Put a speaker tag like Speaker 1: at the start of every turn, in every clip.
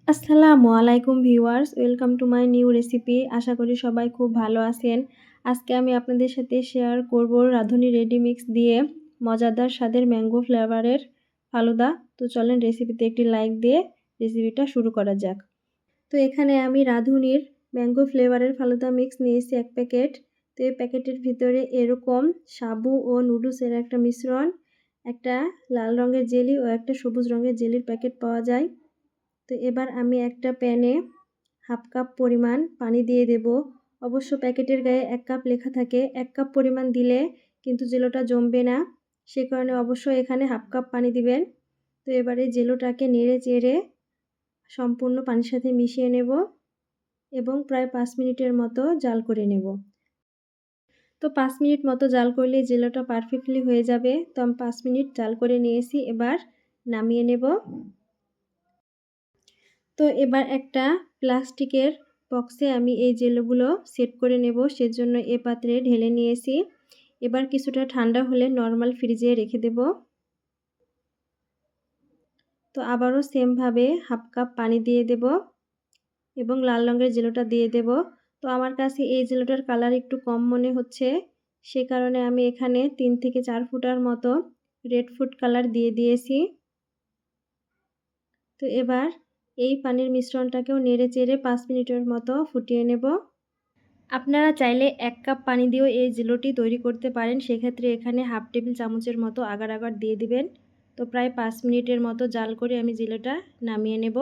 Speaker 1: আসসালামু আলাইকুম viewers, welcome to my new recipe. আশা করি সবাই খুব ভালো আছেন। আজকে আমি আপনাদের সাথে শেয়ার করব রাঁধুনি রেডি মিক্স দিয়ে মজাদার স্বাদের ম্যাঙ্গো ফ্লেভারের ফালুদা। তো চলেন রেসিপিতে একটি লাইক দিয়ে রেসিপিটা শুরু করা যাক। তো এখানে আমি রাঁধুনির ম্যাঙ্গো ফ্লেভারের ফালুদা মিক্স নিয়েছি 1 প্যাকেট। তো এই প্যাকেটের ভিতরে এরকম সাবু ও নুডলসের একটা মিশ্রণ, একটা লাল রঙের জেলি ও একটা সবুজ রঙের জেলির প্যাকেট পাওয়া যায়। তো এবার আমি একটা প্যানে হাফ কাপ পরিমাণ পানি দিয়ে দেব। অবশ্য প্যাকেটের গায়ে 1 কাপ লেখা থাকে, 1 কাপ পরিমাণ দিলে কিন্তু জেলোটা জমবে না, সে কারণে অবশ্যই এখানে হাফ কাপ পানি দিবেন। তো এবারে জেলোটাকে নেড়ে চেড়ে সম্পূর্ণ পানির সাথে মিশিয়ে নেব এবং প্রায় 5 মিনিটের মতো জাল করে নেব। তো 5 মিনিট মতো জাল করলে জেলোটা পারফেক্টলি হয়ে যাবে। তো আমি 5 মিনিট জাল করে নিয়েছি, এবার নামিয়ে নেব। তো এবার একটা প্লাস্টিকের বক্সে আমি এই জেলগুলো সেট করে নেব, সেজন্য এ পাত্রে ঢেলে নিয়েছি। এবার কিছুটা ঠান্ডা হলে নর্মাল ফ্রিজে রেখে দেব। তো আবারও সেমভাবে হাফ কাপ পানি দিয়ে দেব এবং লাল রঙের জেলোটা দিয়ে দেব। তো আমার কাছে এই জেলোটার কালার একটু কম মনে হচ্ছে, সে কারণে আমি এখানে 3 থেকে 4 ফোঁটার মতো রেড ফুড কালার দিয়ে দিয়েছি। তো এবার এই পানির মিশ্রণটাকেও নেড়ে চেড়ে 5 মিনিটের মতো ফুটিয়ে নেব। আপনারা চাইলে 1 কাপ পানি দিয়েও এই জেলোটি তৈরি করতে পারেন, সেক্ষেত্রে এখানে হাফ টেবিল চামচের মতো আগার আগার দিয়ে দিবেন। তো প্রায় 5 মিনিটের মতো জাল করে আমি জেলোটা নামিয়ে নেব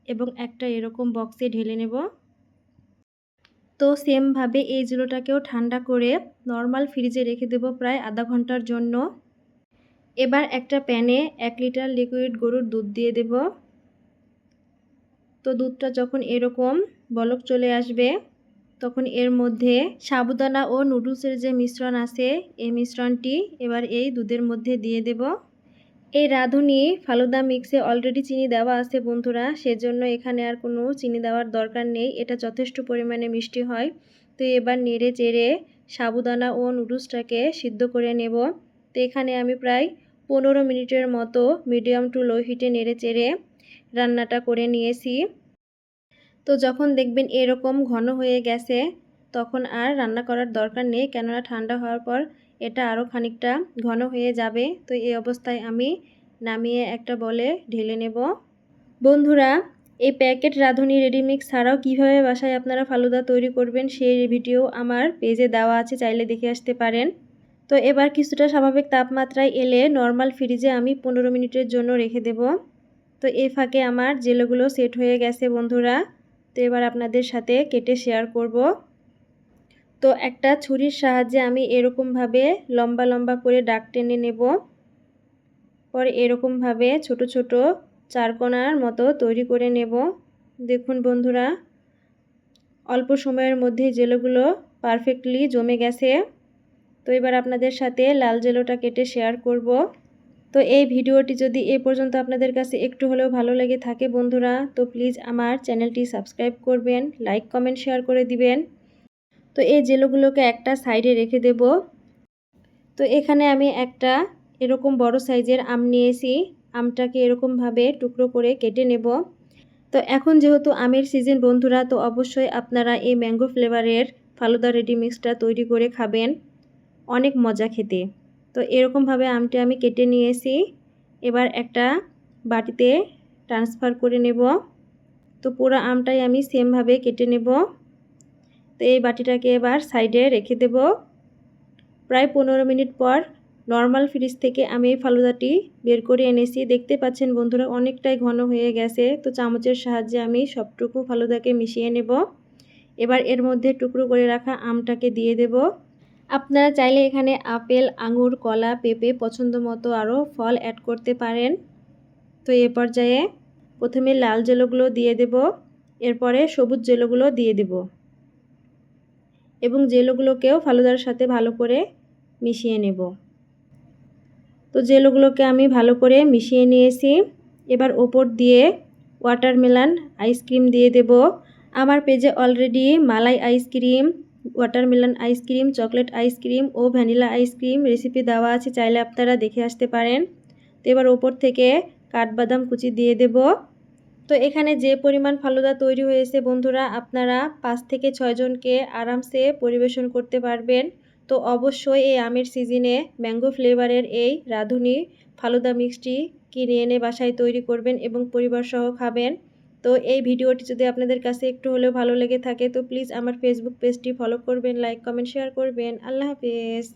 Speaker 1: এবং একটা এরকম বক্সে ঢেলে নেব। তো সেমভাবে এই জেলোটাকেও ঠান্ডা করে নর্মাল ফ্রিজে রেখে দেব প্রায় আধা ঘন্টার জন্য। এবার একটা প্যানে 1 লিটার লিকুইড গরুর দুধ দিয়ে দেব। তো দুধটা যখন এরকম বলক চলে আসবে, তখন এর মধ্যে সাবুদানা ও নুডলসের যে মিশ্রণ আছে, এই মিশ্রণটি এবার এই দুধের মধ্যে দিয়ে দেব। এই রাঁধুনি ফালুদা মিক্সে অলরেডি চিনি দেওয়া আছে বন্ধুরা, সেজন্য এখানে আর কোনো চিনি দেওয়ার দরকার নেই, এটা যথেষ্ট পরিমাণে মিষ্টি হয়। তো এবার নেড়ে চেড়ে সাবুদানা ও নুডলসটাকে সিদ্ধ করে নেব। তো এখানে আমি প্রায় 15 মিনিটের মতো মিডিয়াম টু লো হিটে নেড়ে চেড়ে রান্নাটা করে নিয়েছি। তো যখন দেখবেন এরকম ঘন হয়ে গেছে, তখন আর রান্না করার দরকার নেই, কেননা ঠান্ডা হওয়ার পর এটা আরও খানিকটা ঘন হয়ে যাবে। তো এই অবস্থায় আমি নামিয়ে একটা বলে ঢেলে নেব। বন্ধুরা, এই প্যাকেট রাঁধুনি রেডিমিক্স ছাড়াও কীভাবে বাসায় আপনারা ফালুদা তৈরি করবেন সেই ভিডিও আমার পেজে দেওয়া আছে, চাইলে দেখে আসতে পারেন। তো এবার কিছুটা স্বাভাবিক তাপমাত্রায় এলে নর্মাল ফ্রিজে আমি 15 মিনিটের জন্য রেখে দেব। তো এই ফাঁকে আমার জেলোগুলো সেট হয়ে গেছে বন্ধুরা। তো এবার আপনাদের সাথে কেটে শেয়ার করব। তো একটা ছুরির সাহায্যে আমি এরকমভাবে লম্বা লম্বা করে দাগ টেনে নেব। পরে এরকমভাবে ছোট ছোট চারকোনার মতো তৈরি করে নেব। দেখুন বন্ধুরা, অল্প সময়ের মধ্যে জেলোগুলো পারফেক্টলি জমে গেছে। তো এবার আপনাদের সাথে লাল জেলোটা কেটে শেয়ার করব। তো এই ভিডিওটি যদি এ পর্যন্ত আপনাদের কাছে একটু হলেও ভালো লেগে থাকে বন্ধুরা, তো প্লিজ আমার চ্যানেলটি সাবস্ক্রাইব করবেন, লাইক কমেন্ট শেয়ার করে দিবেন। তো এই জেলোগুলোকে একটা সাইডে রেখে দেব। তো এখানে আমি একটা এরকম বড় সাইজের আম নিয়েছি, আমটাকে এরকমভাবে টুকরো করে কেটে নেব। তো এখন যেহেতু আমের সিজন বন্ধুরা, তো অবশ্যই আপনারা এই ম্যাঙ্গো ফ্লেভারের ফালুদা রেডি মিক্সটা তৈরি করে খাবেন, অনেক মজা খেতে। তো এরকমভাবে আমটি আমি কেটে নিয়েছি, এবার একটা বাটিতে ট্রান্সফার করে নেব। তো পুরো আমটাই আমি সেমভাবে কেটে নেব। তো এই বাটিটাকে এবার সাইডে রেখে দেব। প্রায় 15 মিনিট পর নর্মাল ফ্রিজ থেকে আমি এই ফালুদাটি বের করে এনেছি। দেখতে পাচ্ছেন বন্ধুরা, অনেকটাই ঘন হয়ে গেছে। তো চামচের সাহায্যে আমি সবটুকু ফালুদাকে মিশিয়ে নেব। এবার এর মধ্যে টুকরো করে রাখা আমটাকে দিয়ে দেব। আপনারা চাইলে এখানে আপেল, আঙুর, কলা, পেঁপে পছন্দ মতো আরও ফল অ্যাড করতে পারেন। তো এ পর্যায়ে প্রথমে লাল জেলোগুলো দিয়ে দেব, এরপরে সবুজ জেলোগুলো দিয়ে দেব এবং জেলোগুলোকেও ফালুদার সাথে ভালো করে মিশিয়ে নেব। তো জেলোগুলোকে আমি ভালো করে মিশিয়ে নিয়েছি। এবার ওপর দিয়ে ওয়াটারমেলন আইসক্রিম দিয়ে দেব। আমার পেজে already malai ice cream, watermelon ice cream, chocolate ice cream ও ভ্যানিলা আইসক্রিম রেসিপি দেওয়া আছে, চাইলে আপনারা দেখে আসতে পারেন। তো এবার ওপর থেকে কাঠবাদাম কুচি দিয়ে দেব। তো এখানে যে পরিমাণ ফালুদা তৈরি হয়েছে বন্ধুরা, আপনারা 5 থেকে 6 জনকে আরামসে পরিবেশন করতে পারবেন। তো অবশ্যই এই আমের সিজনে ম্যাঙ্গো ফ্লেভারের এই রাঁধুনি ফালুদা মিক্সটি কিনে এনে বাসায় তৈরি করবেন এবং পরিবার সহ খাবেন। তো এই ভিডিওটি যদি আপনাদের কাছে একটু হলেও ভালো লেগে থাকে তো প্লিজ আমার ফেসবুক পেজটি ফলো করবেন, লাইক, কমেন্ট, শেয়ার করবেন। আল্লাহ হাফেজ।